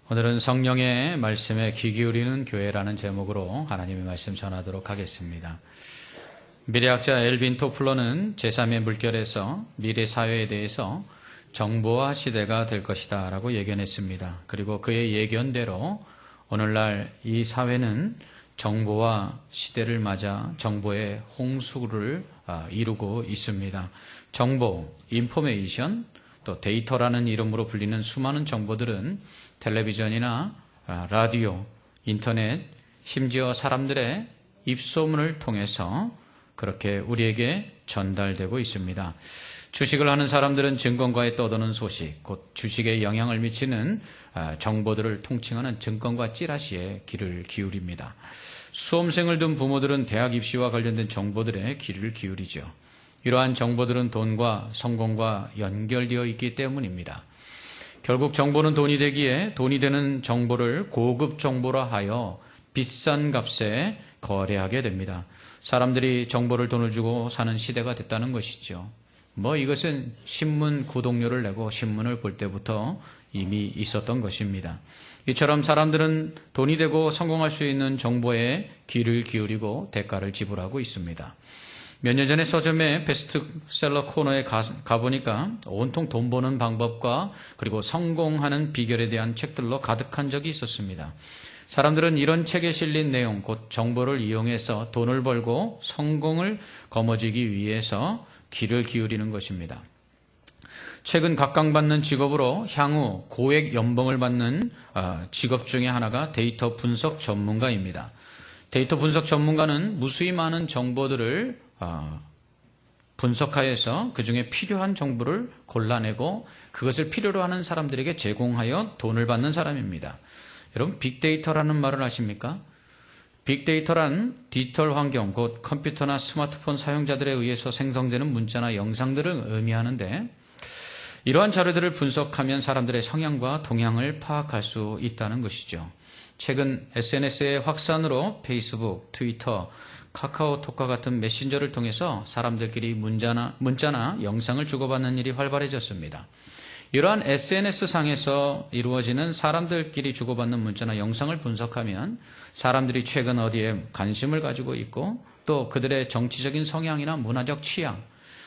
오늘은 성령의 말씀에 귀 기울이는 교회라는 제목으로 하나님의 말씀 전하도록 하겠습니다. 미래학자 엘빈 토플러는 제3의 물결에서 미래 사회에 대해서 정보화 시대가 될 것이다 라고 예견했습니다. 그리고 그의 예견대로 오늘날 이 사회는 정보화 시대를 맞아 정보의 홍수를 이루고 있습니다. 정보, 인포메이션, 또 데이터라는 이름으로 불리는 수많은 정보들은 텔레비전이나 라디오, 인터넷, 심지어 사람들의 입소문을 통해서 그렇게 우리에게 전달되고 있습니다. 주식을 하는 사람들은 증권가에 떠도는 소식, 곧 주식에 영향을 미치는 정보들을 통칭하는 증권가 찌라시에 귀를 기울입니다. 수험생을 둔 부모들은 대학 입시와 관련된 정보들에 귀를 기울이죠. 이러한 정보들은 돈과 성공과 연결되어 있기 때문입니다. 결국 정보는 돈이 되기에 돈이 되는 정보를 고급 정보라 하여 비싼 값에 거래하게 됩니다. 사람들이 정보를 돈을 주고 사는 시대가 됐다는 것이죠. 이것은 신문 구독료를 내고 신문을 볼 때부터 이미 있었던 것입니다. 이처럼 사람들은 돈이 되고 성공할 수 있는 정보에 귀를 기울이고 대가를 지불하고 있습니다. 몇 년 전에 서점의 베스트셀러 코너에 가보니까 온통 돈 버는 방법과 그리고 성공하는 비결에 대한 책들로 가득한 적이 있었습니다. 사람들은 이런 책에 실린 내용, 곧 정보를 이용해서 돈을 벌고 성공을 거머쥐기 위해서 귀를 기울이는 것입니다. 최근 각광받는 직업으로 향후 고액 연봉을 받는 직업 중에 하나가 데이터 분석 전문가입니다. 데이터 분석 전문가는 무수히 많은 정보들을 분석하여서 그 중에 필요한 정보를 골라내고 그것을 필요로 하는 사람들에게 제공하여 돈을 받는 사람입니다. 여러분, 빅데이터라는 말을 아십니까? 빅데이터란 디지털 환경, 곧 컴퓨터나 스마트폰 사용자들에 의해서 생성되는 문자나 영상들을 의미하는데, 이러한 자료들을 분석하면 사람들의 성향과 동향을 파악할 수 있다는 것이죠. 최근 SNS의 확산으로 페이스북, 트위터, 카카오톡과 같은 메신저를 통해서 사람들끼리 문자나 영상을 주고받는 일이 활발해졌습니다. 이러한 SNS상에서 이루어지는 사람들끼리 주고받는 문자나 영상을 분석하면 사람들이 최근 어디에 관심을 가지고 있고 또 그들의 정치적인 성향이나 문화적 취향,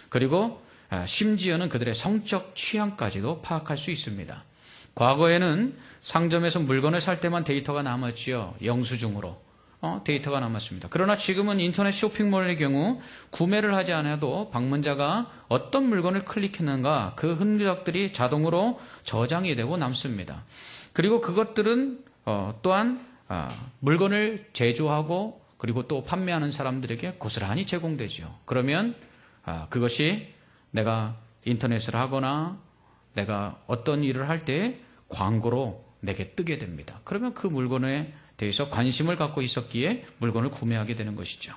그리고 심지어는 그들의 성적 취향까지도 파악할 수 있습니다. 과거에는 상점에서 물건을 살 때만 데이터가 남았지요. 영수증으로. 데이터가 남았습니다. 그러나 지금은 인터넷 쇼핑몰의 경우 구매를 하지 않아도 방문자가 어떤 물건을 클릭했는가 그 흔적들이 자동으로 저장이 되고 남습니다. 그리고 그것들은 또한 물건을 제조하고 그리고 또 판매하는 사람들에게 고스란히 제공되죠. 그러면 그것이 내가 인터넷을 하거나 내가 어떤 일을 할 때 광고로 내게 뜨게 됩니다. 그러면 그 물건에 대해서 관심을 갖고 있었기에 물건을 구매하게 되는 것이죠.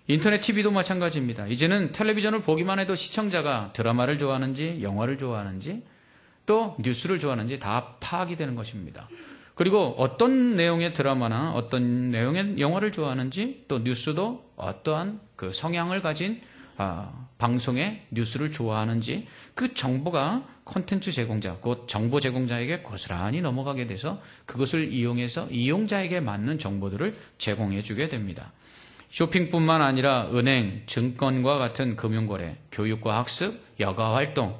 인터넷 TV도 마찬가지입니다. 이제는 텔레비전을 보기만 해도 시청자가 드라마를 좋아하는지 영화를 좋아하는지 또 뉴스를 좋아하는지 다 파악이 되는 것입니다. 그리고 어떤 내용의 드라마나 어떤 내용의 영화를 좋아하는지 또 뉴스도 어떠한 그 성향을 가진 방송의 뉴스를 좋아하는지 그 정보가 콘텐츠 제공자, 곧 정보 제공자에게 고스란히 넘어가게 돼서 그것을 이용해서 이용자에게 맞는 정보들을 제공해 주게 됩니다. 쇼핑뿐만 아니라 은행, 증권과 같은 금융거래, 교육과 학습, 여가활동,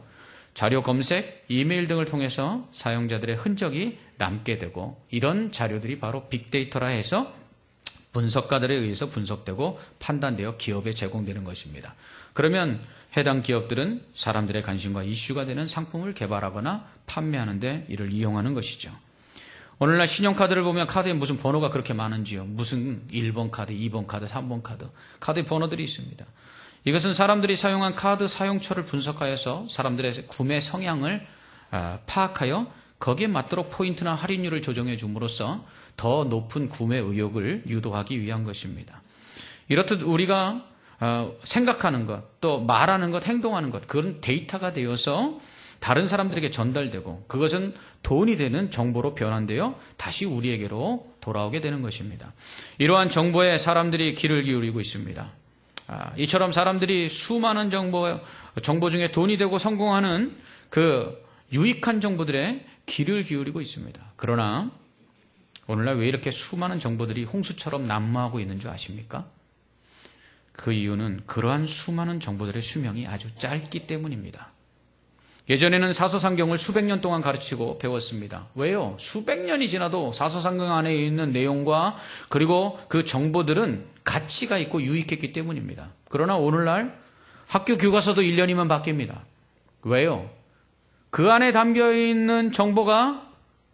자료 검색, 이메일 등을 통해서 사용자들의 흔적이 남게 되고 이런 자료들이 바로 빅데이터라 해서 분석가들에 의해서 분석되고 판단되어 기업에 제공되는 것입니다. 그러면 해당 기업들은 사람들의 관심과 이슈가 되는 상품을 개발하거나 판매하는 데 이를 이용하는 것이죠. 오늘날 신용카드를 보면 카드에 무슨 번호가 그렇게 많은지요. 무슨 1번 카드, 2번 카드, 3번 카드. 카드에 번호들이 있습니다. 이것은 사람들이 사용한 카드 사용처를 분석하여서 사람들의 구매 성향을 파악하여 거기에 맞도록 포인트나 할인율을 조정해 줌으로써 더 높은 구매 의욕을 유도하기 위한 것입니다. 이렇듯 우리가 생각하는 것, 또 말하는 것, 행동하는 것, 그건 데이터가 되어서 다른 사람들에게 전달되고 그것은 돈이 되는 정보로 변환되어 다시 우리에게로 돌아오게 되는 것입니다. 이러한 정보에 사람들이 귀를 기울이고 있습니다. 이처럼 사람들이 수많은 정보 중에 돈이 되고 성공하는 그 유익한 정보들에 귀를 기울이고 있습니다. 그러나 오늘날 왜 이렇게 수많은 정보들이 홍수처럼 난무하고 있는 줄 아십니까? 그 이유는 그러한 수많은 정보들의 수명이 아주 짧기 때문입니다. 예전에는 사서상경을 수백 년 동안 가르치고 배웠습니다. 왜요? 수백 년이 지나도 사서상경 안에 있는 내용과 그리고 그 정보들은 가치가 있고 유익했기 때문입니다. 그러나 오늘날 학교 교과서도 1년이면 바뀝니다. 왜요? 그 안에 담겨있는 정보가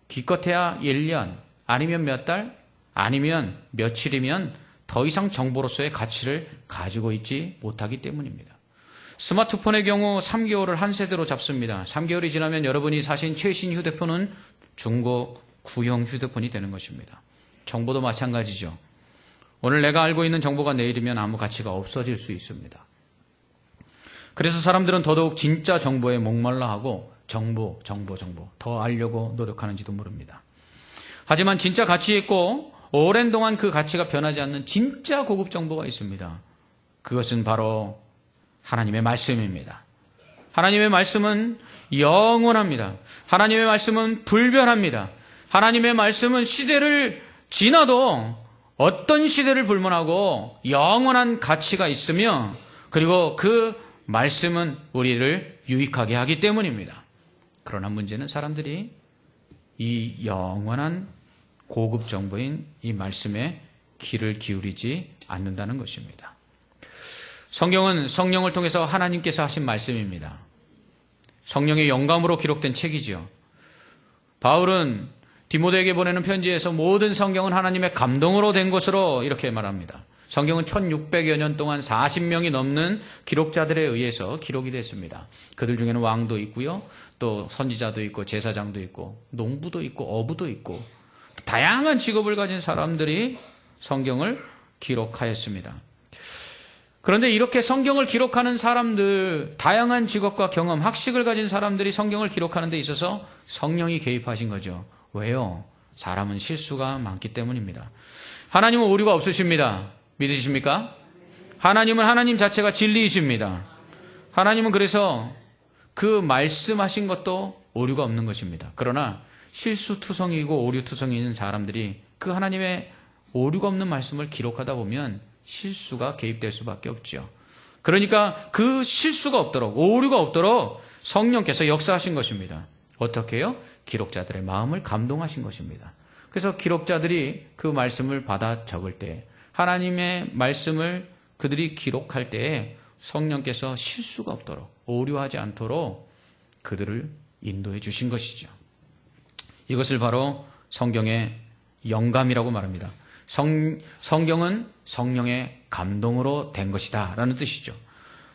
기껏해야 1년 아니면 몇 달 아니면 며칠이면 더 이상 정보로서의 가치를 가지고 있지 못하기 때문입니다. 스마트폰의 경우 3개월을 한 세대로 잡습니다. 3개월이 지나면 여러분이 사신 최신 휴대폰은 중고 구형 휴대폰이 되는 것입니다. 정보도 마찬가지죠. 오늘 내가 알고 있는 정보가 내일이면 아무 가치가 없어질 수 있습니다. 그래서 사람들은 더더욱 진짜 정보에 목말라 하고 정보 더 알려고 노력하는지도 모릅니다. 하지만 진짜 가치 있고 오랜 동안 그 가치가 변하지 않는 진짜 고급 정보가 있습니다. 그것은 바로 하나님의 말씀입니다. 하나님의 말씀은 영원합니다. 하나님의 말씀은 불변합니다. 하나님의 말씀은 시대를 지나도 어떤 시대를 불문하고 영원한 가치가 있으며 그리고 그 말씀은 우리를 유익하게 하기 때문입니다. 그러나 문제는 사람들이 이 영원한 고급 정보인 이 말씀에 귀를 기울이지 않는다는 것입니다. 성경은 성령을 통해서 하나님께서 하신 말씀입니다. 성령의 영감으로 기록된 책이죠. 바울은 디모데에게 보내는 편지에서 모든 성경은 하나님의 감동으로 된 것으로 이렇게 말합니다. 성경은 1600여 년 동안 40명이 넘는 기록자들에 의해서 기록이 됐습니다. 그들 중에는 왕도 있고요. 또 선지자도 있고 제사장도 있고 농부도 있고 어부도 있고 다양한 직업을 가진 사람들이 성경을 기록하였습니다. 그런데 이렇게 성경을 기록하는 사람들, 다양한 직업과 경험, 학식을 가진 사람들이 성경을 기록하는 데 있어서 성령이 개입하신 거죠. 왜요? 사람은 실수가 많기 때문입니다. 하나님은 오류가 없으십니다. 믿으십니까? 하나님은 하나님 자체가 진리이십니다. 하나님은 그래서 그 말씀하신 것도 오류가 없는 것입니다. 그러나 실수투성이고 오류투성이 있는 사람들이 그 하나님의 오류가 없는 말씀을 기록하다 보면 실수가 개입될 수밖에 없죠. 그러니까 그 실수가 없도록, 오류가 없도록 성령께서 역사하신 것입니다. 어떻게 해요? 기록자들의 마음을 감동하신 것입니다. 그래서 기록자들이 그 말씀을 받아 적을 때, 하나님의 말씀을 그들이 기록할 때에 성령께서 실수가 없도록, 오류하지 않도록 그들을 인도해 주신 것이죠. 이것을 바로 성경의 영감이라고 말합니다. 성경은 성령의 감동으로 된 것이다 라는 뜻이죠.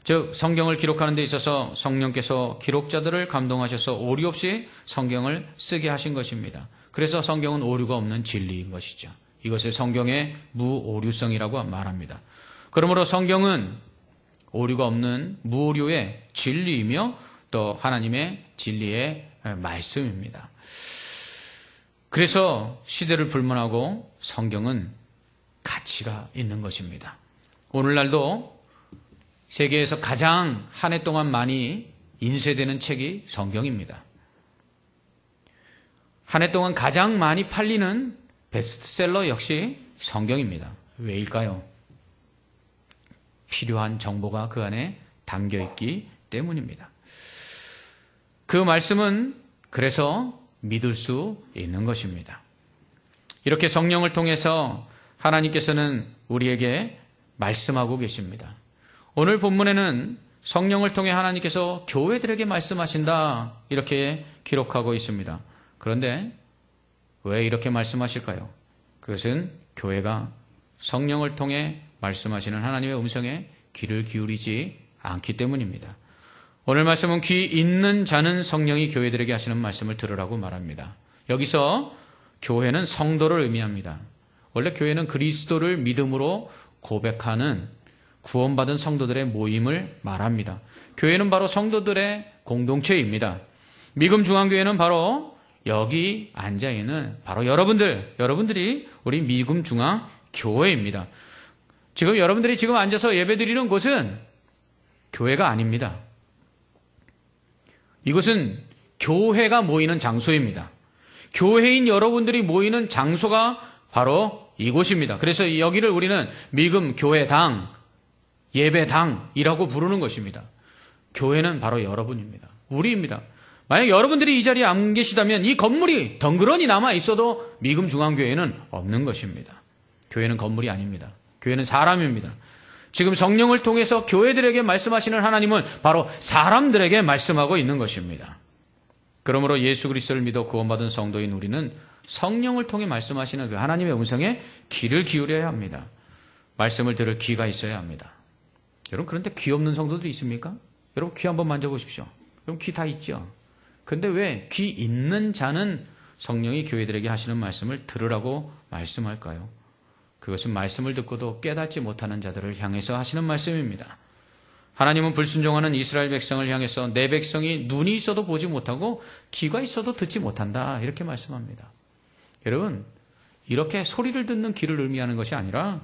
즉 성경을 기록하는 데 있어서 성령께서 기록자들을 감동하셔서 오류 없이 성경을 쓰게 하신 것입니다. 그래서 성경은 오류가 없는 진리인 것이죠. 이것을 성경의 무오류성이라고 말합니다. 그러므로 성경은 오류가 없는 무오류의 진리이며 또 하나님의 진리의 말씀입니다. 그래서 시대를 불문하고 성경은 가치가 있는 것입니다. 오늘날도 세계에서 가장 한 해 동안 많이 인쇄되는 책이 성경입니다. 한 해 동안 가장 많이 팔리는 베스트셀러 역시 성경입니다. 왜일까요? 필요한 정보가 그 안에 담겨 있기 때문입니다. 그 말씀은 그래서 믿을 수 있는 것입니다. 이렇게 성령을 통해서 하나님께서는 우리에게 말씀하고 계십니다. 오늘 본문에는 성령을 통해 하나님께서 교회들에게 말씀하신다 이렇게 기록하고 있습니다. 그런데 왜 이렇게 말씀하실까요? 그것은 교회가 성령을 통해 말씀하시는 하나님의 음성에 귀를 기울이지 않기 때문입니다. 오늘 말씀은 귀 있는 자는 성령이 교회들에게 하시는 말씀을 들으라고 말합니다. 여기서 교회는 성도를 의미합니다. 원래 교회는 그리스도를 믿음으로 고백하는 구원받은 성도들의 모임을 말합니다. 교회는 바로 성도들의 공동체입니다. 미금 중앙교회는 바로 여기 앉아있는 바로 여러분들이 우리 미금 중앙교회입니다. 지금 여러분들이 지금 앉아서 예배드리는 곳은 교회가 아닙니다. 이곳은 교회가 모이는 장소입니다. 교회인 여러분들이 모이는 장소가 바로 이곳입니다. 그래서 여기를 우리는 미금 교회당, 예배당이라고 부르는 것입니다. 교회는 바로 여러분입니다. 우리입니다. 만약 여러분들이 이 자리에 안 계시다면 이 건물이 덩그러니 남아 있어도 미금 중앙교회는 없는 것입니다. 교회는 건물이 아닙니다. 교회는 사람입니다. 지금 성령을 통해서 교회들에게 말씀하시는 하나님은 바로 사람들에게 말씀하고 있는 것입니다. 그러므로 예수 그리스도를 믿어 구원받은 성도인 우리는 성령을 통해 말씀하시는 그 하나님의 음성에 귀를 기울여야 합니다. 말씀을 들을 귀가 있어야 합니다. 여러분, 그런데 귀 없는 성도들이 있습니까? 여러분, 귀 한번 만져보십시오. 여러분, 귀 다 있죠? 근데 왜 귀 있는 자는 성령이 교회들에게 하시는 말씀을 들으라고 말씀할까요? 그것은 말씀을 듣고도 깨닫지 못하는 자들을 향해서 하시는 말씀입니다. 하나님은 불순종하는 이스라엘 백성을 향해서 내 백성이 눈이 있어도 보지 못하고 귀가 있어도 듣지 못한다, 이렇게 말씀합니다. 여러분, 이렇게 소리를 듣는 귀를 의미하는 것이 아니라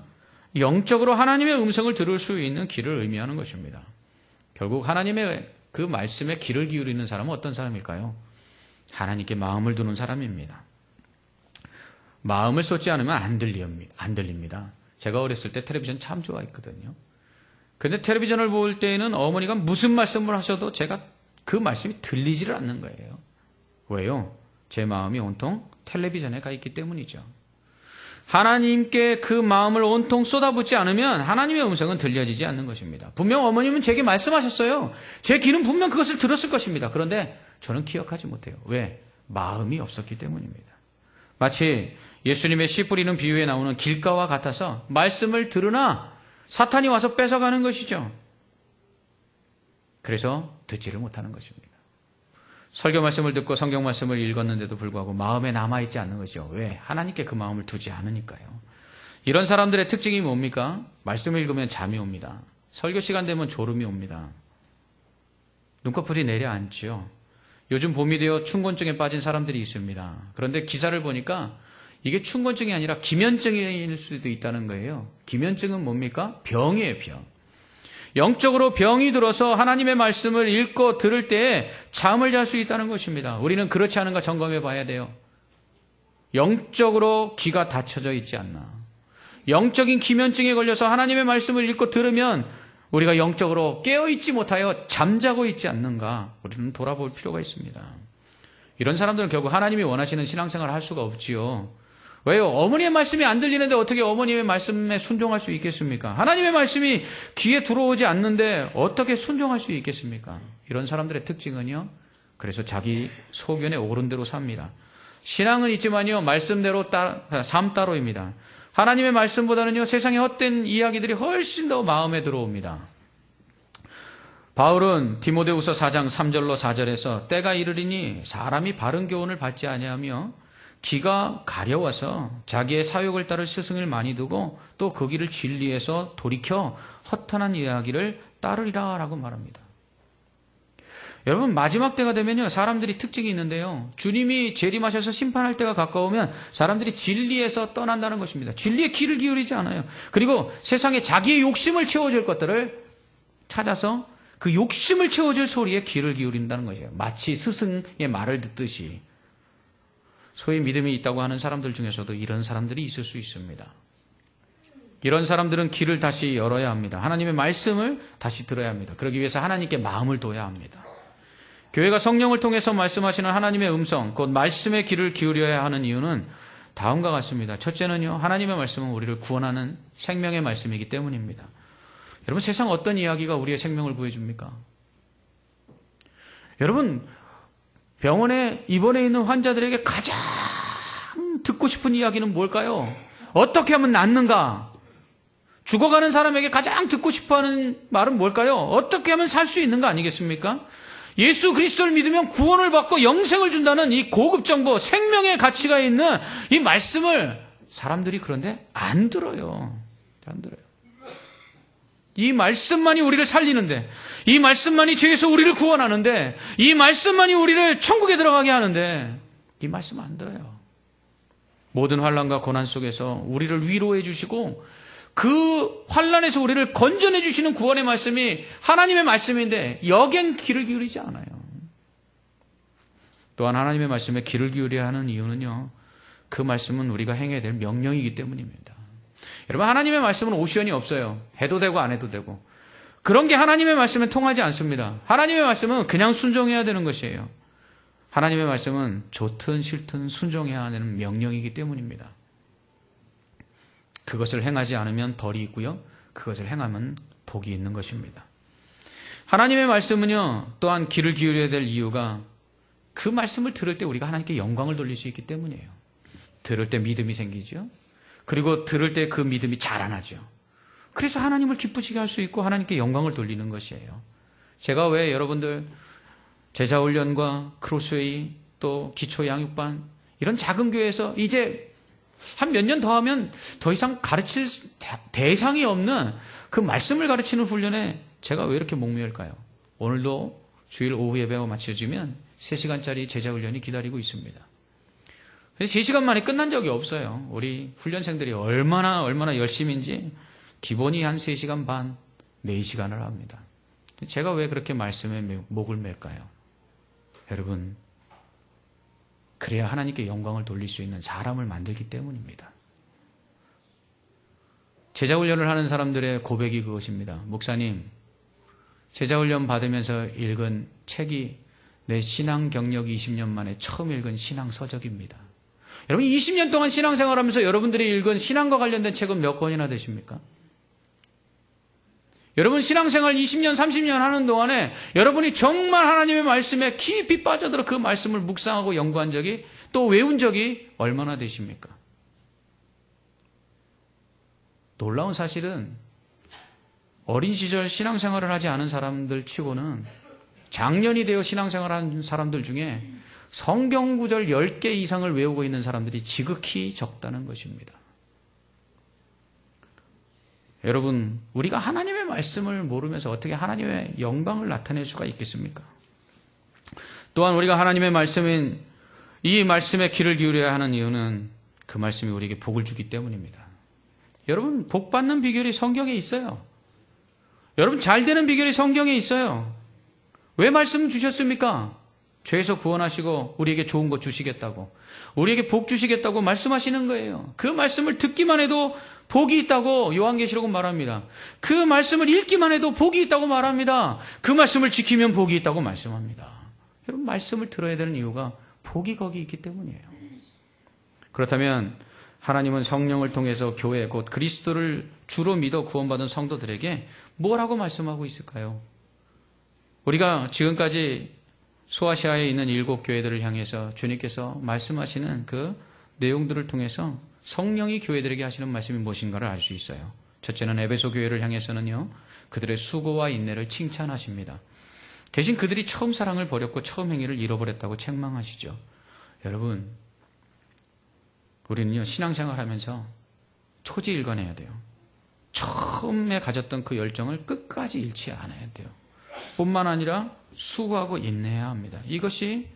영적으로 하나님의 음성을 들을 수 있는 귀를 의미하는 것입니다. 결국 하나님의 그 말씀에 귀를 기울이는 사람은 어떤 사람일까요? 하나님께 마음을 두는 사람입니다. 마음을 쏟지 않으면 안 들립니다. 제가 어렸을 때 텔레비전 참 좋아했거든요. 근데 텔레비전을 볼 때에는 어머니가 무슨 말씀을 하셔도 제가 그 말씀이 들리지를 않는 거예요. 왜요? 제 마음이 온통 텔레비전에 가 있기 때문이죠. 하나님께 그 마음을 온통 쏟아붓지 않으면 하나님의 음성은 들려지지 않는 것입니다. 분명 어머님은 제게 말씀하셨어요. 제 귀는 분명 그것을 들었을 것입니다. 그런데 저는 기억하지 못해요. 왜? 마음이 없었기 때문입니다. 마치 예수님의 씨 뿌리는 비유에 나오는 길가와 같아서 말씀을 들으나 사탄이 와서 뺏어가는 것이죠. 그래서 듣지를 못하는 것입니다. 설교 말씀을 듣고 성경 말씀을 읽었는데도 불구하고 마음에 남아있지 않는 것이죠. 왜? 하나님께 그 마음을 두지 않으니까요. 이런 사람들의 특징이 뭡니까? 말씀을 읽으면 잠이 옵니다. 설교 시간 되면 졸음이 옵니다. 눈꺼풀이 내려앉죠. 요즘 봄이 되어 춘곤증에 빠진 사람들이 있습니다. 그런데 기사를 보니까 이게 춘곤증이 아니라 기면증일 수도 있다는 거예요. 기면증은 뭡니까? 병이에요, 병. 영적으로 병이 들어서 하나님의 말씀을 읽고 들을 때에 잠을 잘 수 있다는 것입니다. 우리는 그렇지 않은가 점검해 봐야 돼요. 영적으로 귀가 닫혀져 있지 않나. 영적인 기면증에 걸려서 하나님의 말씀을 읽고 들으면 우리가 영적으로 깨어있지 못하여 잠자고 있지 않는가, 우리는 돌아볼 필요가 있습니다. 이런 사람들은 결국 하나님이 원하시는 신앙생활을 할 수가 없지요. 왜요? 어머니의 말씀이 안 들리는데 어떻게 어머님의 말씀에 순종할 수 있겠습니까? 하나님의 말씀이 귀에 들어오지 않는데 어떻게 순종할 수 있겠습니까? 이런 사람들의 특징은요, 그래서 자기 소견에 오른 대로 삽니다. 신앙은 있지만요, 말씀대로 삶 따로입니다. 하나님의 말씀보다는요, 세상의 헛된 이야기들이 훨씬 더 마음에 들어옵니다. 바울은 디모데후서 4장 3절로 4절에서 때가 이르리니 사람이 바른 교훈을 받지 아니하며 귀가 가려워서 자기의 사욕을 따를 스승을 많이 두고 또 그 길을 진리에서 돌이켜 허탄한 이야기를 따르리라 라고 말합니다. 여러분, 마지막 때가 되면요, 사람들이 특징이 있는데요, 주님이 재림하셔서 심판할 때가 가까우면 사람들이 진리에서 떠난다는 것입니다. 진리에 귀를 기울이지 않아요. 그리고 세상에 자기의 욕심을 채워줄 것들을 찾아서 그 욕심을 채워줄 소리에 귀를 기울인다는 것이에요. 마치 스승의 말을 듣듯이. 소위 믿음이 있다고 하는 사람들 중에서도 이런 사람들이 있을 수 있습니다. 이런 사람들은 귀를 다시 열어야 합니다. 하나님의 말씀을 다시 들어야 합니다. 그러기 위해서 하나님께 마음을 둬야 합니다. 교회가 성령을 통해서 말씀하시는 하나님의 음성, 곧 말씀의 귀를 기울여야 하는 이유는 다음과 같습니다. 첫째는요, 하나님의 말씀은 우리를 구원하는 생명의 말씀이기 때문입니다. 여러분, 세상 어떤 이야기가 우리의 생명을 구해줍니까? 여러분, 병원에 입원해 있는 환자들에게 가장 듣고 싶은 이야기는 뭘까요? 어떻게 하면 낫는가? 죽어가는 사람에게 가장 듣고 싶어하는 말은 뭘까요? 어떻게 하면 살 수 있는 거 아니겠습니까? 예수 그리스도를 믿으면 구원을 받고 영생을 준다는 이 고급 정보, 생명의 가치가 있는 이 말씀을 사람들이 그런데 안 들어요. 안 들어요. 이 말씀만이 우리를 살리는데, 이 말씀만이 죄에서 우리를 구원하는데, 이 말씀만이 우리를 천국에 들어가게 하는데 이 말씀 안 들어요. 모든 환난과 고난 속에서 우리를 위로해 주시고 그 환난에서 우리를 건져내 주시는 구원의 말씀이 하나님의 말씀인데 여긴 귀를 기울이지 않아요. 또한 하나님의 말씀에 귀를 기울여야 하는 이유는요, 그 말씀은 우리가 행해야 될 명령이기 때문입니다. 여러분, 하나님의 말씀은 옵션이 없어요. 해도 되고 안 해도 되고. 그런 게 하나님의 말씀에 통하지 않습니다. 하나님의 말씀은 그냥 순종해야 되는 것이에요. 하나님의 말씀은 좋든 싫든 순종해야 하는 명령이기 때문입니다. 그것을 행하지 않으면 벌이 있고요, 그것을 행하면 복이 있는 것입니다. 하나님의 말씀은요, 또한 귀를 기울여야 될 이유가 그 말씀을 들을 때 우리가 하나님께 영광을 돌릴 수 있기 때문이에요. 들을 때 믿음이 생기죠. 그리고 들을 때 그 믿음이 자라나죠. 그래서 하나님을 기쁘시게 할 수 있고 하나님께 영광을 돌리는 것이에요. 제가 왜 여러분들 제자훈련과 크로스웨이 또 기초양육반 이런 작은 교회에서 이제 한 몇 년 더 하면 더 이상 가르칠 대상이 없는 그 말씀을 가르치는 훈련에 제가 왜 이렇게 목매일까요? 오늘도 주일 오후 예배가 마쳐지면 3시간짜리 제자훈련이 기다리고 있습니다. 3시간 만에 끝난 적이 없어요. 우리 훈련생들이 얼마나 열심인지 기본이 한 3시간 반, 4시간을 합니다. 제가 왜 그렇게 말씀에 목을 맬까요? 여러분, 그래야 하나님께 영광을 돌릴 수 있는 사람을 만들기 때문입니다. 제자훈련을 하는 사람들의 고백이 그것입니다. 목사님, 제자훈련 받으면서 읽은 책이 내 신앙 경력 20년 만에 처음 읽은 신앙 서적입니다. 여러분, 20년 동안 신앙생활하면서 여러분들이 읽은 신앙과 관련된 책은 몇 권이나 되십니까? 여러분, 신앙생활 20년, 30년 하는 동안에 여러분이 정말 하나님의 말씀에 깊이 빠져들어 그 말씀을 묵상하고 연구한 적이, 또 외운 적이 얼마나 되십니까? 놀라운 사실은 어린 시절 신앙생활을 하지 않은 사람들 치고는 장년이 되어 신앙생활하는 사람들 중에 성경 구절 10개 이상을 외우고 있는 사람들이 지극히 적다는 것입니다. 여러분, 우리가 하나님의 말씀을 모르면서 어떻게 하나님의 영광을 나타낼 수가 있겠습니까? 또한 우리가 하나님의 말씀인 이 말씀에 귀를 기울여야 하는 이유는 그 말씀이 우리에게 복을 주기 때문입니다. 여러분, 복 받는 비결이 성경에 있어요. 여러분, 잘 되는 비결이 성경에 있어요. 왜 말씀 주셨습니까? 죄에서 구원하시고 우리에게 좋은 거 주시겠다고, 우리에게 복 주시겠다고 말씀하시는 거예요. 그 말씀을 듣기만 해도 복이 있다고 요한계시록은 말합니다. 그 말씀을 읽기만 해도 복이 있다고 말합니다. 그 말씀을 지키면 복이 있다고 말씀합니다. 여러분, 말씀을 들어야 되는 이유가 복이 거기 있기 때문이에요. 그렇다면 하나님은 성령을 통해서 교회 곧 그리스도를 주로 믿어 구원받은 성도들에게 뭐라고 말씀하고 있을까요? 우리가 지금까지 소아시아에 있는 7교회들을 향해서 주님께서 말씀하시는 그 내용들을 통해서 성령이 교회들에게 하시는 말씀이 무엇인가를 알 수 있어요. 첫째는 에베소 교회를 향해서는요, 그들의 수고와 인내를 칭찬하십니다. 대신 그들이 처음 사랑을 버렸고 처음 행위를 잃어버렸다고 책망하시죠. 여러분, 우리는요, 신앙생활하면서 초지일관해야 돼요. 처음에 가졌던 그 열정을 끝까지 잃지 않아야 돼요. 뿐만 아니라 수고하고 인내해야 합니다. 이것이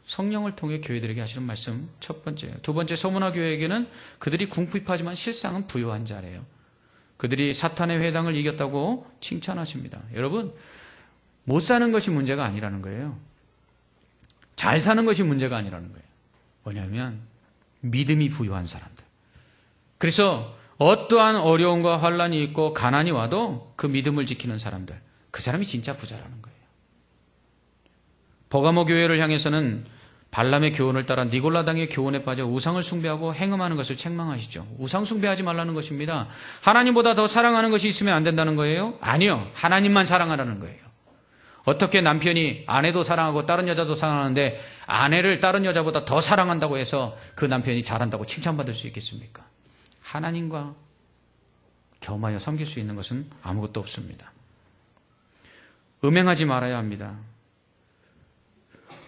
성령을 통해 교회들에게 하시는 말씀 첫 번째예요. 두 번째, 서문화 교회에게는 그들이 궁핍하지만 실상은 부유한 자래요. 그들이 사탄의 회당을 이겼다고 칭찬하십니다. 여러분, 못 사는 것이 문제가 아니라는 거예요. 잘 사는 것이 문제가 아니라는 거예요. 뭐냐면 믿음이 부유한 사람들. 그래서 어떠한 어려움과 환란이 있고 가난이 와도 그 믿음을 지키는 사람들, 그 사람이 진짜 부자라는 거예요. 버가모 교회를 향해서는 발람의 교훈을 따라 니골라당의 교훈에 빠져 우상을 숭배하고 행음하는 것을 책망하시죠. 우상 숭배하지 말라는 것입니다. 하나님보다 더 사랑하는 것이 있으면 안 된다는 거예요? 아니요. 하나님만 사랑하라는 거예요. 어떻게 남편이 아내도 사랑하고 다른 여자도 사랑하는데 아내를 다른 여자보다 더 사랑한다고 해서 그 남편이 잘한다고 칭찬받을 수 있겠습니까? 하나님과 겸하여 섬길 수 있는 것은 아무것도 없습니다. 음행하지 말아야 합니다.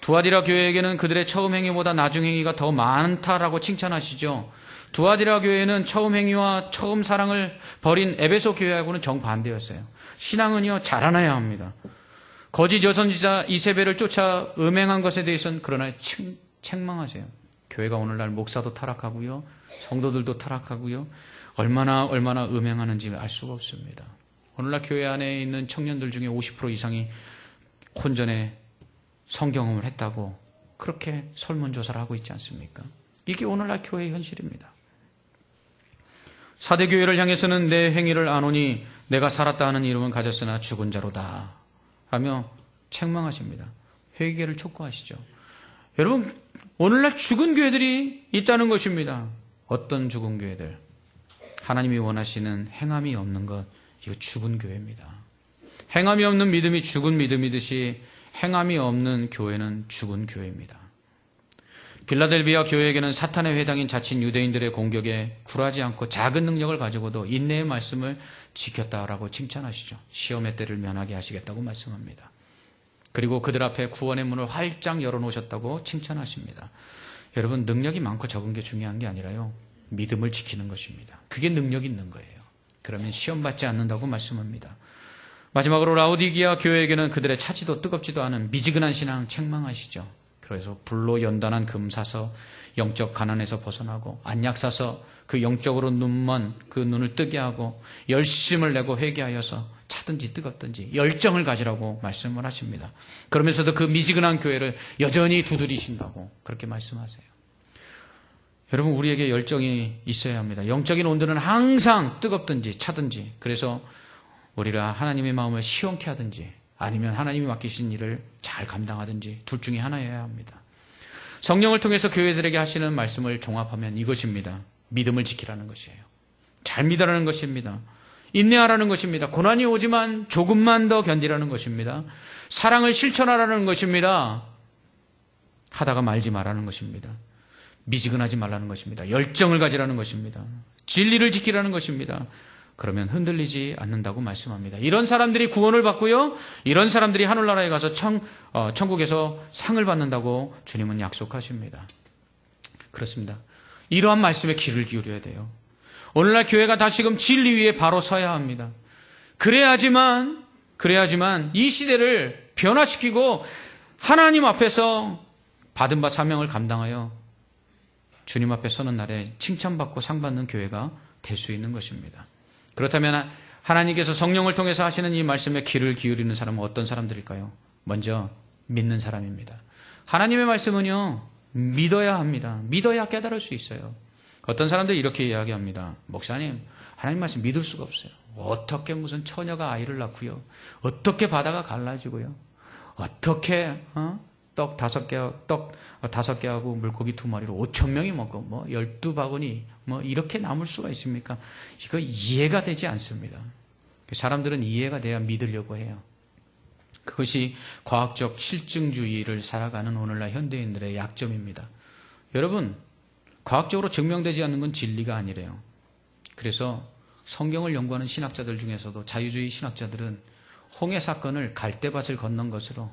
두아디라 교회에게는 그들의 처음 행위보다 나중 행위가 더 많다라고 칭찬하시죠. 두아디라 교회는 처음 행위와 처음 사랑을 버린 에베소 교회하고는 정반대였어요. 신앙은요, 자라나야 합니다. 거짓 여선지자 이세벨을 쫓아 음행한 것에 대해서는 그러나 책망하세요. 교회가 오늘날 목사도 타락하고요, 성도들도 타락하고요, 얼마나 음행하는지 알 수가 없습니다. 오늘날 교회 안에 있는 청년들 중에 50% 이상이 혼전에 성경험을 했다고 그렇게 설문조사를 하고 있지 않습니까? 이게 오늘날 교회의 현실입니다. 사대교회를 향해서는 내 행위를 아노니 내가 살았다 하는 이름은 가졌으나 죽은 자로다 하며 책망하십니다. 회개를 촉구하시죠. 여러분, 오늘날 죽은 교회들이 있다는 것입니다. 어떤 죽은 교회들? 하나님이 원하시는 행함이 없는 것, 이거 죽은 교회입니다. 행함이 없는 믿음이 죽은 믿음이듯이 행함이 없는 교회는 죽은 교회입니다. 빌라델비아 교회에게는 사탄의 회당인 자칭 유대인들의 공격에 굴하지 않고 작은 능력을 가지고도 인내의 말씀을 지켰다라고 칭찬하시죠. 시험의 때를 면하게 하시겠다고 말씀합니다. 그리고 그들 앞에 구원의 문을 활짝 열어놓으셨다고 칭찬하십니다. 여러분, 능력이 많고 적은 게 중요한 게 아니라요, 믿음을 지키는 것입니다. 그게 능력 있는 거예요. 그러면 시험받지 않는다고 말씀합니다. 마지막으로 라오디기아 교회에게는 그들의 차지도 뜨겁지도 않은 미지근한 신앙 책망하시죠. 그래서 불로 연단한 금 사서 영적 가난에서 벗어나고, 안약 사서 그 영적으로 눈먼 그 눈을 뜨게 하고, 열심을 내고 회개하여서 차든지 뜨겁든지 열정을 가지라고 말씀을 하십니다. 그러면서도 그 미지근한 교회를 여전히 두드리신다고 그렇게 말씀하세요. 여러분, 우리에게 열정이 있어야 합니다. 영적인 온도는 항상 뜨겁든지 차든지, 그래서 우리가 하나님의 마음을 시원케 하든지 아니면 하나님이 맡기신 일을 잘 감당하든지 둘 중에 하나여야 합니다. 성령을 통해서 교회들에게 하시는 말씀을 종합하면 이것입니다. 믿음을 지키라는 것이에요. 잘 믿으라는 것입니다. 인내하라는 것입니다. 고난이 오지만 조금만 더 견디라는 것입니다. 사랑을 실천하라는 것입니다. 하다가 말지 말라는 것입니다. 미지근하지 말라는 것입니다. 열정을 가지라는 것입니다. 진리를 지키라는 것입니다. 그러면 흔들리지 않는다고 말씀합니다. 이런 사람들이 구원을 받고요, 이런 사람들이 하늘나라에 가서 천국에서 상을 받는다고 주님은 약속하십니다. 그렇습니다. 이러한 말씀에 귀를 기울여야 돼요. 오늘날 교회가 다시금 진리 위에 바로 서야 합니다. 그래야지만 이 시대를 변화시키고 하나님 앞에서 받은 바 사명을 감당하여 주님 앞에 서는 날에 칭찬받고 상 받는 교회가 될 수 있는 것입니다. 그렇다면 하나님께서 성령을 통해서 하시는 이 말씀에 귀를 기울이는 사람은 어떤 사람들일까요? 먼저 믿는 사람입니다. 하나님의 말씀은요, 믿어야 합니다. 믿어야 깨달을 수 있어요. 어떤 사람들이 이렇게 이야기합니다. 목사님, 하나님 말씀 믿을 수가 없어요. 어떻게 무슨 처녀가 아이를 낳고요, 어떻게 바다가 갈라지고요, 어떻게 떡 5개하고 물고기 2마리로 5,000명이 먹고 12바구니 이렇게 남을 수가 있습니까? 이거 이해가 되지 않습니다. 사람들은 이해가 돼야 믿으려고 해요. 그것이 과학적 실증주의를 살아가는 오늘날 현대인들의 약점입니다. 여러분, 과학적으로 증명되지 않는 건 진리가 아니래요. 그래서 성경을 연구하는 신학자들 중에서도 자유주의 신학자들은 홍해 사건을 갈대밭을 건넌 것으로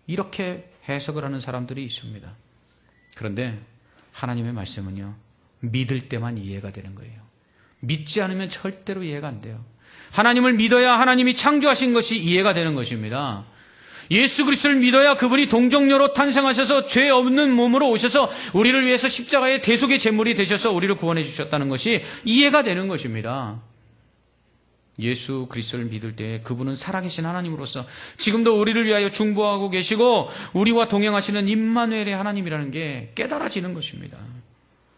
이렇게 해석을 하는 사람들이 있습니다. 그런데 하나님의 말씀은요, 믿을 때만 이해가 되는 거예요. 믿지 않으면 절대로 이해가 안 돼요. 하나님을 믿어야 하나님이 창조하신 것이 이해가 되는 것입니다. 예수 그리스도를 믿어야 그분이 동정녀로 탄생하셔서 죄 없는 몸으로 오셔서 우리를 위해서 십자가의 대속의 제물이 되셔서 우리를 구원해 주셨다는 것이 이해가 되는 것입니다. 예수 그리스도를 믿을 때 그분은 살아계신 하나님으로서 지금도 우리를 위하여 중보하고 계시고 우리와 동행하시는 임마누엘의 하나님이라는 게 깨달아지는 것입니다.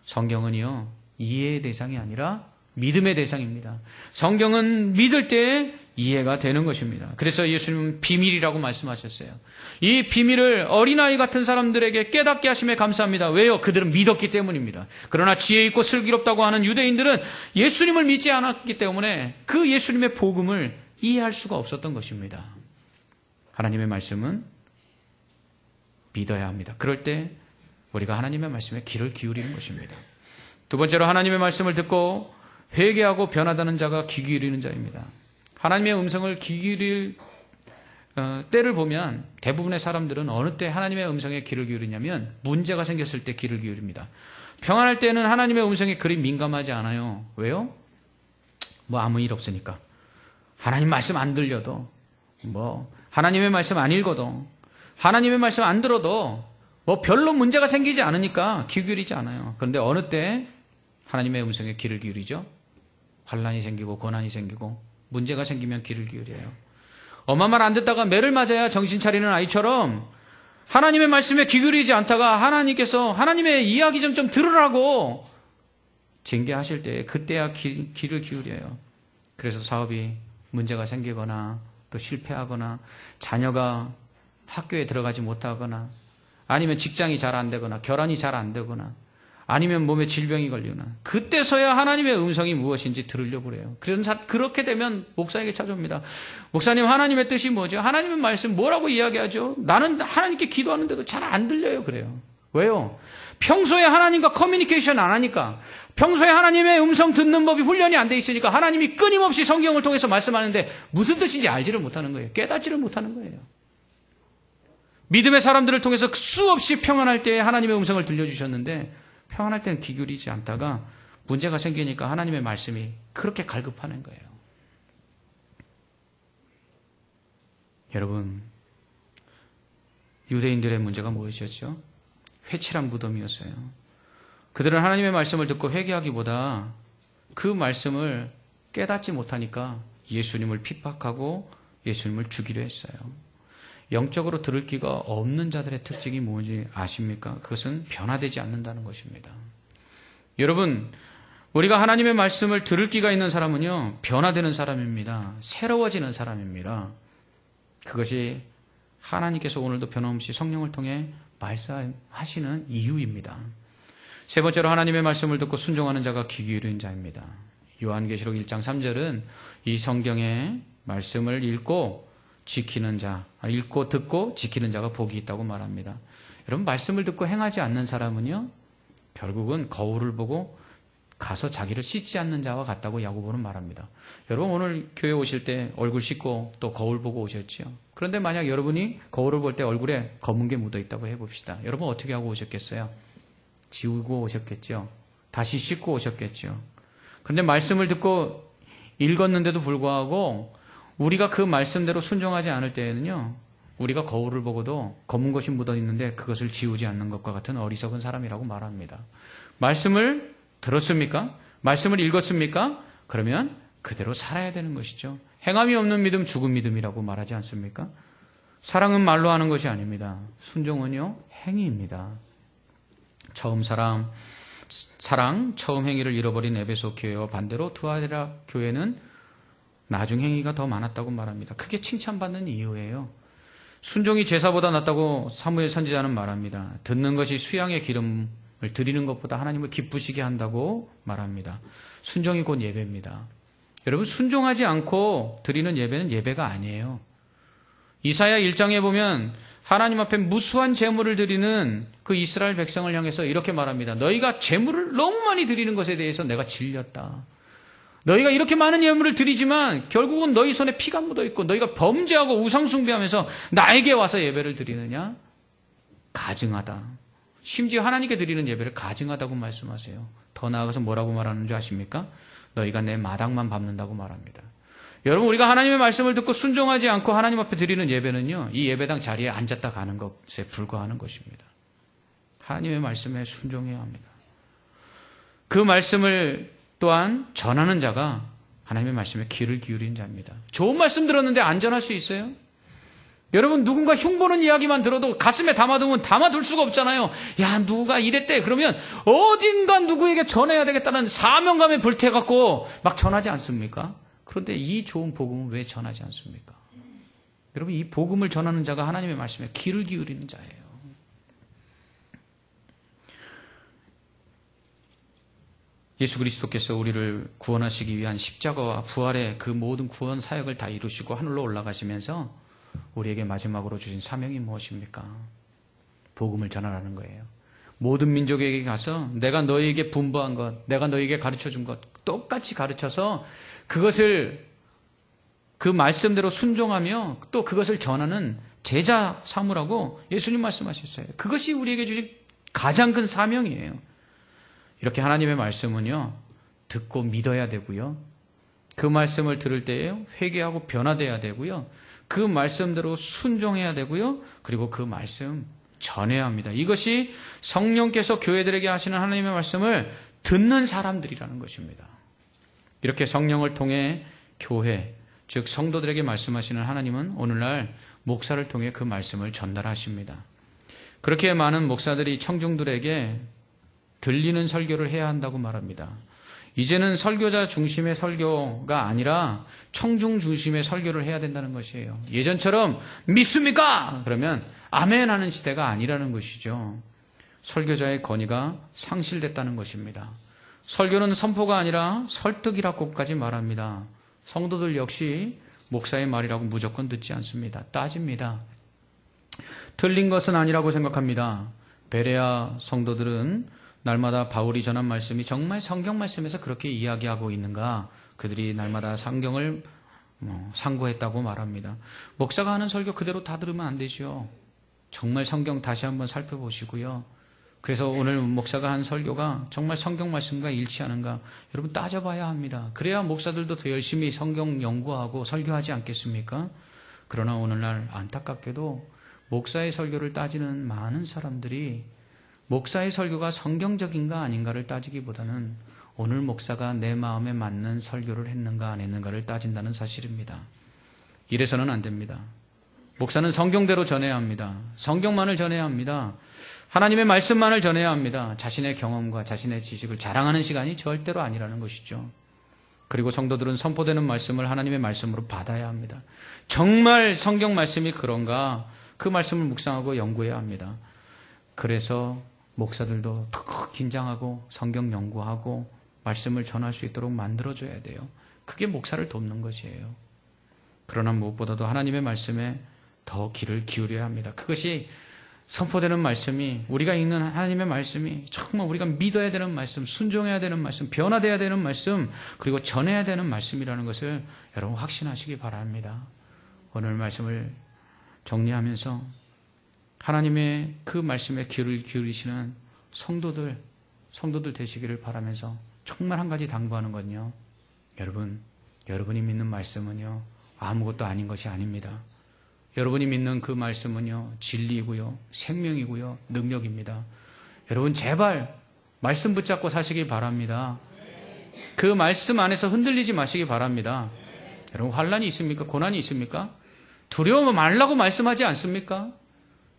성경은요, 이해의 대상이 아니라 믿음의 대상입니다. 성경은 믿을 때 이해가 되는 것입니다. 그래서 예수님은 비밀이라고 말씀하셨어요. 이 비밀을 어린아이 같은 사람들에게 깨닫게 하심에 감사합니다. 왜요? 그들은 믿었기 때문입니다. 그러나 지혜 있고 슬기롭다고 하는 유대인들은 예수님을 믿지 않았기 때문에 그 예수님의 복음을 이해할 수가 없었던 것입니다. 하나님의 말씀은 믿어야 합니다. 그럴 때 우리가 하나님의 말씀에 귀를 기울이는 것입니다. 두 번째로 하나님의 말씀을 듣고 회개하고 변하다는 자가 귀 기울이는 자입니다. 하나님의 음성을 귀 기울일 때를 보면 대부분의 사람들은 어느 때 하나님의 음성에 귀를 기울이냐면 문제가 생겼을 때 귀를 기울입니다. 평안할 때는 하나님의 음성에 그리 민감하지 않아요. 왜요? 아무 일 없으니까. 하나님 말씀 안 들려도, 하나님의 말씀 안 읽어도, 하나님의 말씀 안 들어도 별로 문제가 생기지 않으니까 귀 기울이지 않아요. 그런데 어느 때 하나님의 음성에 귀를 기울이죠? 환난이 생기고 고난이 생기고 문제가 생기면 귀를 기울여요. 엄마 말 안 듣다가 매를 맞아야 정신 차리는 아이처럼 하나님의 말씀에 귀 기울이지 않다가 하나님께서 하나님의 이야기 좀 들으라고 징계하실 때 그때야 귀를 기울여요. 그래서 사업이 문제가 생기거나 또 실패하거나 자녀가 학교에 들어가지 못하거나 아니면 직장이 잘 안 되거나 결혼이 잘 안 되거나 아니면 몸에 질병이 걸리거나 그때서야 하나님의 음성이 무엇인지 들으려고 그래요. 그렇게 되면 목사에게 찾아옵니다. 목사님, 하나님의 뜻이 뭐죠? 하나님의 말씀 뭐라고 이야기하죠? 나는 하나님께 기도하는데도 잘 안 들려요. 그래요. 왜요? 평소에 하나님과 커뮤니케이션 안 하니까, 평소에 하나님의 음성 듣는 법이 훈련이 안 돼 있으니까 하나님이 끊임없이 성경을 통해서 말씀하는데 무슨 뜻인지 알지를 못하는 거예요. 깨닫지를 못하는 거예요. 믿음의 사람들을 통해서 수없이 평안할 때 하나님의 음성을 들려주셨는데 평안할 때는 귀 기울이지 않다가 문제가 생기니까 하나님의 말씀이 그렇게 갈급하는 거예요. 여러분, 유대인들의 문제가 무엇이었죠? 회칠한 무덤이었어요. 그들은 하나님의 말씀을 듣고 회개하기보다 그 말씀을 깨닫지 못하니까 예수님을 핍박하고 예수님을 죽이려 했어요. 영적으로 들을 귀가 없는 자들의 특징이 뭔지 아십니까? 그것은 변화되지 않는다는 것입니다. 여러분, 우리가 하나님의 말씀을 들을 귀가 있는 사람은요, 변화되는 사람입니다. 새로워지는 사람입니다. 그것이 하나님께서 오늘도 변함없이 성령을 통해 말씀하시는 이유입니다. 세 번째로 하나님의 말씀을 듣고 순종하는 자가 귀 기울인 자입니다. 요한계시록 1장 3절은 이 성경의 말씀을 읽고 지키는 자, 읽고 듣고 지키는 자가 복이 있다고 말합니다. 여러분, 말씀을 듣고 행하지 않는 사람은요, 결국은 거울을 보고 가서 자기를 씻지 않는 자와 같다고 야고보는 말합니다. 여러분, 오늘 교회 오실 때 얼굴 씻고 또 거울 보고 오셨죠? 그런데 만약 여러분이 거울을 볼 때 얼굴에 검은 게 묻어 있다고 해봅시다. 여러분 어떻게 하고 오셨겠어요? 지우고 오셨겠죠? 다시 씻고 오셨겠죠? 그런데 말씀을 듣고 읽었는데도 불구하고 우리가 그 말씀대로 순종하지 않을 때에는요, 우리가 거울을 보고도 검은 것이 묻어 있는데 그것을 지우지 않는 것과 같은 어리석은 사람이라고 말합니다. 말씀을 들었습니까? 말씀을 읽었습니까? 그러면 그대로 살아야 되는 것이죠. 행함이 없는 믿음 죽은 믿음이라고 말하지 않습니까? 사랑은 말로 하는 것이 아닙니다. 순종은요, 행위입니다. 처음 사랑, 처음 행위를 잃어버린 에베소 교회와 반대로 두아디라 교회는 나중 행위가 더 많았다고 말합니다. 크게 칭찬받는 이유예요. 순종이 제사보다 낫다고 사무엘 선지자는 말합니다. 듣는 것이 수양의 기름을 드리는 것보다 하나님을 기쁘시게 한다고 말합니다. 순종이 곧 예배입니다. 여러분, 순종하지 않고 드리는 예배는 예배가 아니에요. 이사야 1장에 보면 하나님 앞에 무수한 제물을 드리는 그 이스라엘 백성을 향해서 이렇게 말합니다. 너희가 제물을 너무 많이 드리는 것에 대해서 내가 질렸다. 너희가 이렇게 많은 예물을 드리지만 결국은 너희 손에 피가 묻어 있고 너희가 범죄하고 우상 숭배하면서 나에게 와서 예배를 드리느냐? 가증하다. 심지어 하나님께 드리는 예배를 가증하다고 말씀하세요. 더 나아가서 뭐라고 말하는 줄 아십니까? 너희가 내 마당만 밟는다고 말합니다. 여러분, 우리가 하나님의 말씀을 듣고 순종하지 않고 하나님 앞에 드리는 예배는요, 이 예배당 자리에 앉았다 가는 것에 불과하는 것입니다. 하나님의 말씀에 순종해야 합니다. 그 말씀을 또한 전하는 자가 하나님의 말씀에 귀를 기울인 자입니다. 좋은 말씀 들었는데 안 전할 수 있어요? 여러분, 누군가 흉보는 이야기만 들어도 가슴에 담아두면 담아둘 수가 없잖아요. 야, 누가 이랬대. 그러면 어딘가 누구에게 전해야 되겠다는 사명감에 불태갖고 막 전하지 않습니까? 그런데 이 좋은 복음은 왜 전하지 않습니까? 여러분, 이 복음을 전하는 자가 하나님의 말씀에 귀를 기울이는 자예요. 예수 그리스도께서 우리를 구원하시기 위한 십자가와 부활의 그 모든 구원 사역을 다 이루시고 하늘로 올라가시면서 우리에게 마지막으로 주신 사명이 무엇입니까? 복음을 전하라는 거예요. 모든 민족에게 가서 내가 너희에게 분부한 것, 내가 너희에게 가르쳐준 것 똑같이 가르쳐서 그것을 그 말씀대로 순종하며 또 그것을 전하는 제자 삼으라고 예수님 말씀하셨어요. 그것이 우리에게 주신 가장 큰 사명이에요. 이렇게 하나님의 말씀은요, 듣고 믿어야 되고요. 그 말씀을 들을 때에 회개하고 변화돼야 되고요. 그 말씀대로 순종해야 되고요. 그리고 그 말씀 전해야 합니다. 이것이 성령께서 교회들에게 하시는 하나님의 말씀을 듣는 사람들이라는 것입니다. 이렇게 성령을 통해 교회, 즉 성도들에게 말씀하시는 하나님은 오늘날 목사를 통해 그 말씀을 전달하십니다. 그렇게 많은 목사들이 청중들에게 들리는 설교를 해야 한다고 말합니다. 이제는 설교자 중심의 설교가 아니라 청중 중심의 설교를 해야 된다는 것이에요. 예전처럼 믿습니까? 그러면 아멘 하는 시대가 아니라는 것이죠. 설교자의 권위가 상실됐다는 것입니다. 설교는 선포가 아니라 설득이라고까지 말합니다. 성도들 역시 목사의 말이라고 무조건 듣지 않습니다. 따집니다. 틀린 것은 아니라고 생각합니다. 베레아 성도들은 날마다 바울이 전한 말씀이 정말 성경 말씀에서 그렇게 이야기하고 있는가? 그들이 날마다 성경을 상고했다고 말합니다. 목사가 하는 설교 그대로 다 들으면 안 되죠. 정말 성경 다시 한번 살펴보시고요. 그래서 오늘 목사가 한 설교가 정말 성경 말씀과 일치하는가? 여러분 따져봐야 합니다. 그래야 목사들도 더 열심히 성경 연구하고 설교하지 않겠습니까? 그러나 오늘날 안타깝게도 목사의 설교를 따지는 많은 사람들이 목사의 설교가 성경적인가 아닌가를 따지기보다는 오늘 목사가 내 마음에 맞는 설교를 했는가 안 했는가를 따진다는 사실입니다. 이래서는 안 됩니다. 목사는 성경대로 전해야 합니다. 성경만을 전해야 합니다. 하나님의 말씀만을 전해야 합니다. 자신의 경험과 자신의 지식을 자랑하는 시간이 절대로 아니라는 것이죠. 그리고 성도들은 선포되는 말씀을 하나님의 말씀으로 받아야 합니다. 정말 성경 말씀이 그런가? 그 말씀을 묵상하고 연구해야 합니다. 그래서 목사들도 더 긴장하고 성경 연구하고 말씀을 전할 수 있도록 만들어줘야 돼요. 그게 목사를 돕는 것이에요. 그러나 무엇보다도 하나님의 말씀에 더 귀를 기울여야 합니다. 그것이 선포되는 말씀이, 우리가 읽는 하나님의 말씀이 정말 우리가 믿어야 되는 말씀, 순종해야 되는 말씀, 변화되어야 되는 말씀, 그리고 전해야 되는 말씀이라는 것을 여러분 확신하시기 바랍니다. 오늘 말씀을 정리하면서 하나님의 그 말씀에 귀를 기울이시는 성도들 되시기를 바라면서 정말 한 가지 당부하는 건요. 여러분이 믿는 말씀은요, 아무것도 아닌 것이 아닙니다. 여러분이 믿는 그 말씀은요, 진리이고요, 생명이고요, 능력입니다. 여러분 제발 말씀 붙잡고 사시기 바랍니다. 그 말씀 안에서 흔들리지 마시기 바랍니다. 여러분 환난이 있습니까? 고난이 있습니까? 두려워 말라고 말씀하지 않습니까?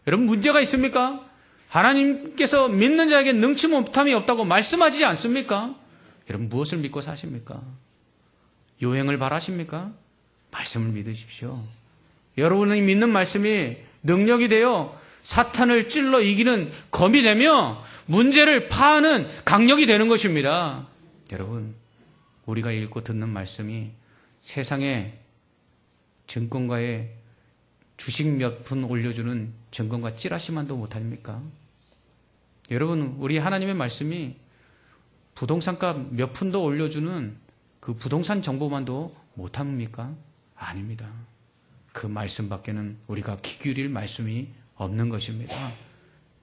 여러분 문제가 있습니까? 하나님께서 믿는 자에게 능치 못함이 없다고 말씀하지 않습니까? 여러분 무엇을 믿고 사십니까? 요행을 바라십니까? 말씀을 믿으십시오. 여러분이 믿는 말씀이 능력이 되어 사탄을 찔러 이기는 검이 되며 문제를 파하는 강력이 되는 것입니다. 여러분 우리가 읽고 듣는 말씀이 세상에 증권가에 주식 몇 푼 올려주는 증권가 찌라시만도 못합니까? 여러분 우리 하나님의 말씀이 부동산값 몇 푼도 올려주는 그 부동산 정보만도 못합니까? 아닙니다. 그 말씀 밖에는 우리가 귀 기울일 말씀이 없는 것입니다.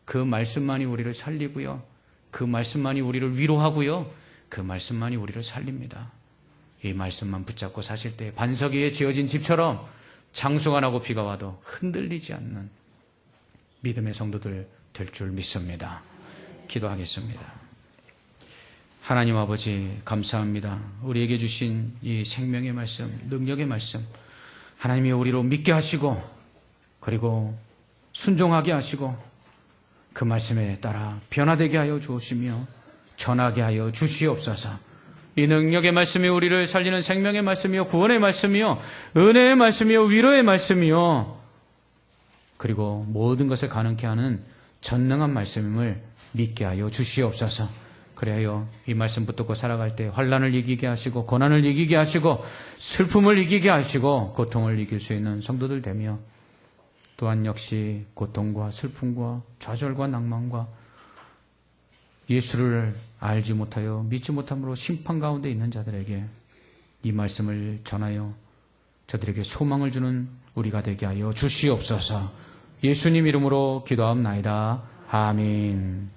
그 말씀만이 우리를 살리고요. 그 말씀만이 우리를 위로하고요. 그 말씀만이 우리를 살립니다. 이 말씀만 붙잡고 사실 때 반석 위에 지어진 집처럼 장수가 나고 비가 와도 흔들리지 않는 믿음의 성도들 될 줄 믿습니다. 기도하겠습니다. 하나님 아버지 감사합니다. 우리에게 주신 이 생명의 말씀, 능력의 말씀, 하나님이 우리로 믿게 하시고 그리고 순종하게 하시고 그 말씀에 따라 변화되게 하여 주시며 전하게 하여 주시옵소서. 이 능력의 말씀이 우리를 살리는 생명의 말씀이요, 구원의 말씀이요, 은혜의 말씀이요, 위로의 말씀이요, 그리고 모든 것을 가능케 하는 전능한 말씀임을 믿게 하여 주시옵소서. 그래야 이 말씀 붙들고 살아갈 때 환난을 이기게 하시고 고난을 이기게 하시고 슬픔을 이기게 하시고 고통을 이길 수 있는 성도들 되며 또한 역시 고통과 슬픔과 좌절과 낭만과 예수를 알지 못하여 믿지 못함으로 심판 가운데 있는 자들에게 이 말씀을 전하여 저들에게 소망을 주는 우리가 되게 하여 주시옵소서. 예수님 이름으로 기도하옵나이다. 아멘.